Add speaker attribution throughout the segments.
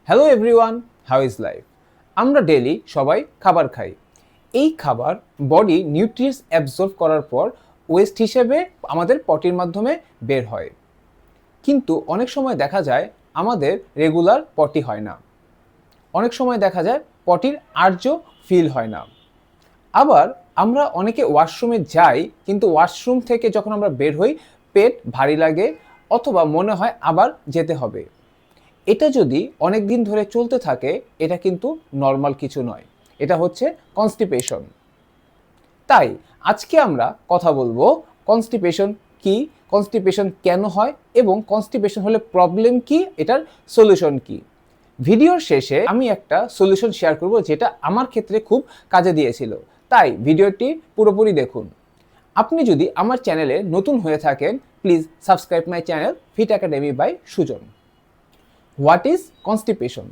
Speaker 1: Hello everyone, how is life? আমরা daily সবাই খাবার খাই। এই খাবার বডি নিউট্রিয়েন্টস অ্যাবজর্ব করার পর ওয়েস্ট হিসেবে আমাদের পটির মাধ্যমে বের হয়। কিন্তু অনেক সময় দেখা যায় আমাদের রেগুলার পটি হয় না। অনেক সময় দেখা যায় পটির আর্য ফিল হয় না। আবার আমরা অনেকে ওয়াশরুমে যাই, কিন্তু ওয়াশরুম থেকে যখন আমরা বের হই পেট ভারী লাগে অথবা মনে হয় আবার যেতে হবে। এটা যদি অনেক দিন ধরে চলতে থাকে, এটা কিন্তু নর্মাল কিছু নয়, এটা হচ্ছে কনস্টিপেশন। তাই আজকে আমরা কথা বলবো কনস্টিপেশন কি, কনস্টিপেশন কেন হয় এবং কনস্টিপেশন হলে প্রবলেম কি, এটার সলিউশন কি। ভিডিওর শেষে আমি একটা সলিউশন শেয়ার করব যেটা আমার ক্ষেত্রে খুব কাজে দিয়েছিল, তাই ভিডিওটি পুরোপুরি দেখুন। আপনি যদি আমার চ্যানেলে নতুন হয়ে থাকেন, please subscribe my channel Fit Academy by Sujan. What is constipation?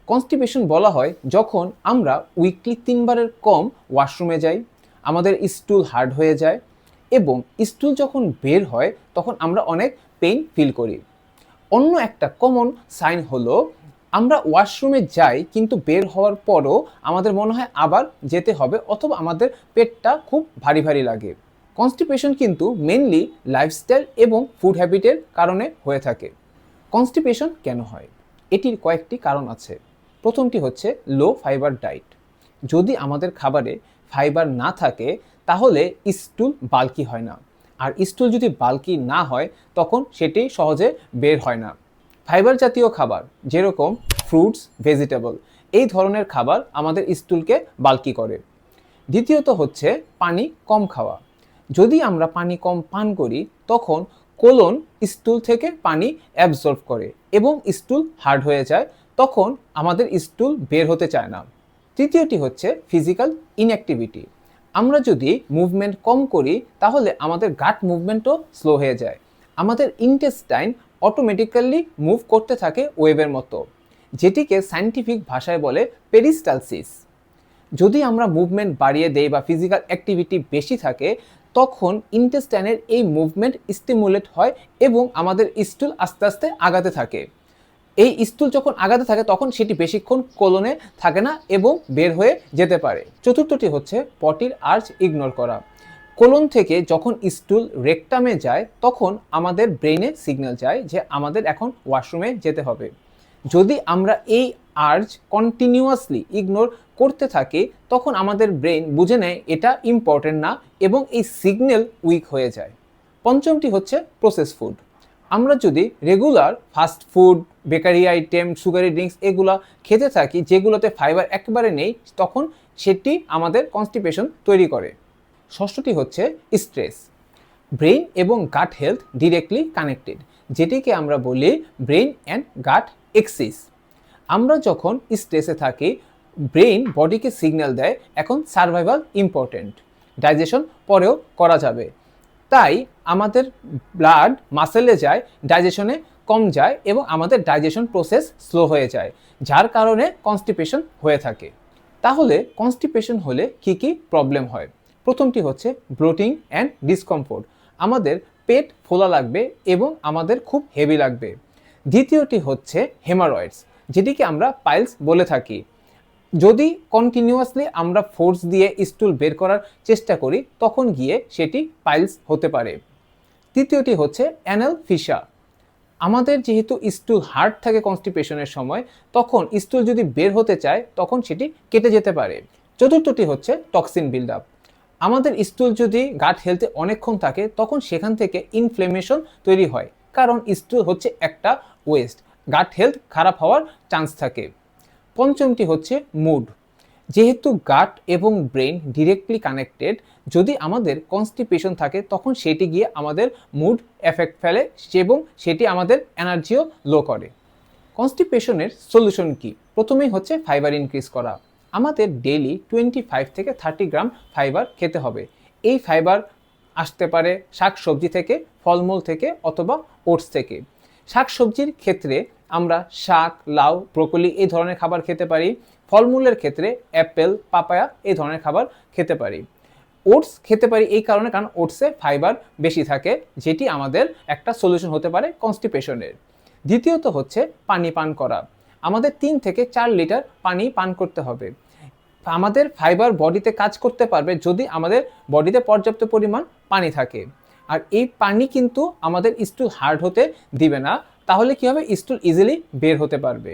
Speaker 1: Constipation বলা হয় যখন আমরা উইকলি 3বারের কম ওয়াশরুমে যাই, আমাদের স্টুল হার্ড হয়ে যায় এবং স্টুল যখন বের হয় তখন আমরা অনেক পেইন ফিল করি। অন্য একটা কমন সাইন হলো আমরা ওয়াশরুমে যাই কিন্তু বের হওয়ার পরও আমাদের মনে হয় আবার যেতে হবে অথবা আমাদের পেটটা খুব ভারী ভারী লাগে। কনস্টিপেশন কিন্তু মেনলি লাইফস্টাইল এবং ফুড হ্যাবিটের কারণে হয়ে থাকে। কনস্টিপেশন কেন হয়? এটির কয়েকটি কারণ আছে। প্রথমটি হচ্ছে লো ফাইবার ডায়েট। যদি আমাদের খাবারে ফাইবার না থাকে তাহলে স্টুল বাল্কি হয় না, আর স্টুল যদি বাল্কি না হয় তখন সেটি সহজে বের হয় না। ফাইবার জাতীয় খাবার যেরকম ফ্রুটস, ভেজিটেবল, এই ধরনের খাবার আমাদের স্টুলকে বাল্কি করে। দ্বিতীয়ত হচ্ছে পানি কম খাওয়া। যদি আমরা পানি কম পান করি তখন কোলন স্টুল থেকে পানি অ্যাবজর্ব করে এবং স্টুল হার্ড হয়ে যায়, তখন আমাদের স্টুল বের হতে চায় না। তৃতীয়টি হচ্ছে ফিজিক্যাল ইনঅ্যাক্টিভিটি। আমরা যদি মুভমেন্ট কম করি তাহলে আমাদের গাট মুভমেন্টও স্লো হয়ে যায়। আমাদের ইন্টেস্টাইন অটোমেটিক্যালি মুভ করতে থাকে ওয়েভের মতো, যেটিকে সায়েন্টিফিক ভাষায় বলে পেরিস্টালসিস। যদি আমরা মুভমেন্ট বাড়িয়ে দেই বা ফিজিক্যাল অ্যাক্টিভিটি বেশি থাকে তখন ইন্টেস্টাইনের এই মুভমেন্ট স্টিমুলেট হয় এবং আমাদের স্টুল আস্তে আস্তে আগাতে থাকে। এই স্টুল যখন আগাতে থাকে তখন সেটি বেশিক্ষণ কোলনে থাকে না এবং বের হয়ে যেতে পারে। চতুর্থটি হচ্ছে পটির আর্চ ইগনোর করা। কোলন থেকে যখন স্টুল রেকটামে যায় তখন আমাদের ব্রেইনে সিগন্যাল যায় যে আমাদের এখন ওয়াশরুমে যেতে হবে। যদি আমরা এই আর্জ কন্টিনিউয়াসলি ইগনোর করতে থাকি তখন আমাদের ব্রেন বুঝে নেয় এটা ইম্পর্টেন্ট না এবং এই সিগন্যাল উইক হয়ে যায়। পঞ্চমটি হচ্ছে প্রসেস ফুড। আমরা যদি regular fast food, bakery item, sugary drinks এগুলো খেতে থাকি যেগুলোতে ফাইবার একেবারে নেই, তখন সেটি আমাদের কনস্টিপেশন তৈরি করে। ষষ্ঠটি হচ্ছে স্ট্রেস। ব্রেইন এবং গাট হেলথ ডিরেক্টলি কানেক্টেড, যেটিকে আমরা বলি ব্রেইন অ্যান্ড গাট এক্সিস। আমরা যখন স্ট্রেসে থাকি ব্রেইন বডিকে সিগন্যাল দেয় এখন সার্ভাইভাল ইম্পর্টেন্ট, ডাইজেশন পরেও করা যাবে। তাই আমাদের ব্লাড মাসেলে যায়, ডাইজেশনে কম যায় এবং আমাদের ডাইজেশন প্রসেস স্লো হয়ে যায়, যার কারণে কনস্টিপেশন হয়ে থাকে। তাহলে কনস্টিপেশন হলে কি কি প্রবলেম হয়? প্রথমটি হচ্ছে ব্লোটিং অ্যান্ড ডিসকমফোর্ট। আমাদের পেট ফোলা লাগবে এবং আমাদের খুব হেভি লাগবে। দ্বিতীয়টি হচ্ছে হেমারয়েডস, যেটিকে আমরা পাইলস বলে থাকি। যদি কন্টিনিউয়াসলি আমরা ফোর্স দিয়ে স্টুল বের করার চেষ্টা করি তখন গিয়ে সেটি পাইলস হতে পারে। তৃতীয়টি হচ্ছে অ্যানাল ফিসা। আমাদের যেহেতু স্টুল হার্ড থাকে কনস্টিপেশনের সময়, তখন স্টুল যদি বের হতে চায় তখন সেটি কেটে যেতে পারে। চতুর্থটি হচ্ছে টক্সিন বিল্ড আপ। আমাদের স্টুল যদি গাট হেলথে অনেকক্ষণ থাকে তখন সেখান থেকে ইনফ্লেমেশন তৈরি হয়, কারণ স্টুল হচ্ছে একটা ওয়েস্ট, গাট হেলথ খারাপ হওয়ার চান্স থাকে। পঞ্চমটি হচ্ছে মুড। যেহেতু গাট এবং ব্রেন ডিরেক্টলি কানেক্টেড, যদি আমাদের কনস্টিপেশন থাকে তখন সেটি গিয়ে আমাদের মুড এফেক্ট ফেলে এবং সেটি আমাদের এনার্জিও লো করে। কনস্টিপেশনের সলিউশন কি? প্রথমেই হচ্ছে ফাইবার ইনক্রিজ করা। আমাদের ডেইলি 25 থেকে 30 গ্রাম ফাইবার খেতে হবে। এই ফাইবার আসতে পারে শাকসবজি থেকে, ফলমূল থেকে অথবা ওটস থেকে। শাকসবজির ক্ষেত্রে আমরা শাক, লাউ, ব্রোকলি এই ধরনের খাবার খেতে পারি। ফলমূলের ক্ষেত্রে অ্যাপেল, পাপায়া এই ধরনের খাবার খেতে পারি। ওটস খেতে পারি এই কারণে, কারণ ওটসে ফাইবার বেশি থাকে, যেটি আমাদের একটা সলিউশন হতে পারে কনস্টিপেশনের। দ্বিতীয়ত হচ্ছে পানি পান করা। আমাদের 3 থেকে 4 লিটার পানি পান করতে হবে। আমাদের ফাইবার বডিতে কাজ করতে পারবে যদি আমাদের বডিতে পর্যাপ্ত পরিমাণ পানি থাকে। আর এই পানি কিন্তু আমাদের স্টুল হার্ড হতে দিবে না, তাহলে কি হবে, স্টুল ইজিলি বের হতে পারবে।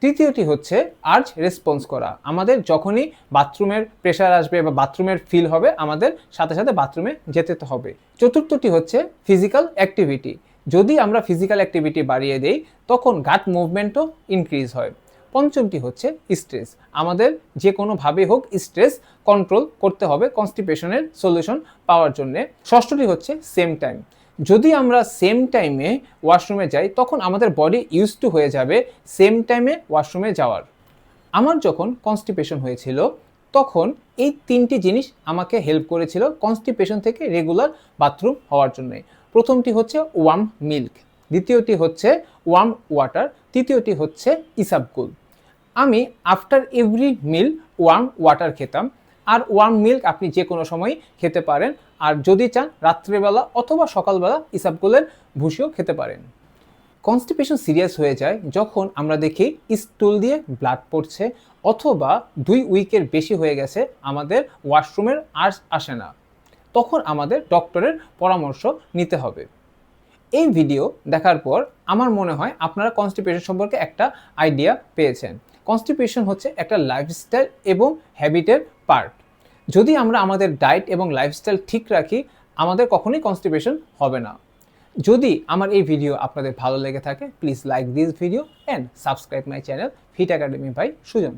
Speaker 1: তৃতীয়টি হচ্ছে আর্জ রেসপন্স করা। আমাদের যখনই বাথরুমের প্রেশার আসবে বা বাথরুমের ফিল হবে, আমাদের সাথে সাথে বাথরুমে যেতে হবে। চতুর্থটি হচ্ছে ফিজিক্যাল অ্যাক্টিভিটি। যদি আমরা ফিজিক্যাল অ্যাক্টিভিটি বাড়িয়ে দেই তখন গাট মুভমেন্টও ইনক্রিজ হয়। পঞ্চমটি হচ্ছে স্ট্রেস। আমাদের যে কোনোভাবে হোক স্ট্রেস কন্ট্রোল করতে হবে কনস্টিপেশনের সলিউশন পাওয়ার জন্যে। ষষ্ঠটি হচ্ছে সেম টাইম। যদি আমরা সেম টাইমে ওয়াশরুমে যাই তখন আমাদের বডি ইউজ টু হয়ে যাবে সেম টাইমে ওয়াশরুমে যাওয়ার। আমার যখন কনস্টিপেশন হয়েছিল তখন এই 3টি জিনিস আমাকে হেল্প করেছিল কনস্টিপেশন থেকে রেগুলার বাথরুম হওয়ার জন্য। প্রথমটি হচ্ছে ওয়ার্ম মিল্ক, দ্বিতীয়টি হচ্ছে ওয়ার্ম ওয়াটার, তৃতীয়টি হচ্ছে ইসাবকুল। আমি আফটার এভরি মিল ওয়ার্ম ওয়াটার খেতাম, আর ওয়ার্ম মিল্ক আপনি যে কোনো সময় খেতে পারেন, আর যদি চান রাত্রেবেলা অথবা সকালবেলা ইসাবকুলের ভুষিও খেতে পারেন। কনস্টিপেশন সিরিয়াস হয়ে যায় যখন আমরা দেখি স্টুল দিয়ে ব্লাড পড়ছে অথবা 2 উইকের বেশি হয়ে গেছে আমাদের ওয়াশরুমের আর আসে না, তখন আমাদের ডক্টরের পরামর্শ নিতে হবে। এই ভিডিও দেখার পর আমার মনে হয় আপনারা কনস্টিপেশন সম্পর্কে একটা আইডিয়া পেয়েছেন। কনস্টিপেশন হচ্ছে একটা লাইফস্টাইল এবং হ্যাবিটের পার্ট। যদি আমরা আমাদের ডায়েট এবং লাইফস্টাইল ঠিক রাখি আমাদের কখনোই কনস্টিপেশন হবে না। যদি আমার এই ভিডিও আপনাদের ভালো লেগে থাকে please like this video and subscribe my channel Fit Academy by Sujan.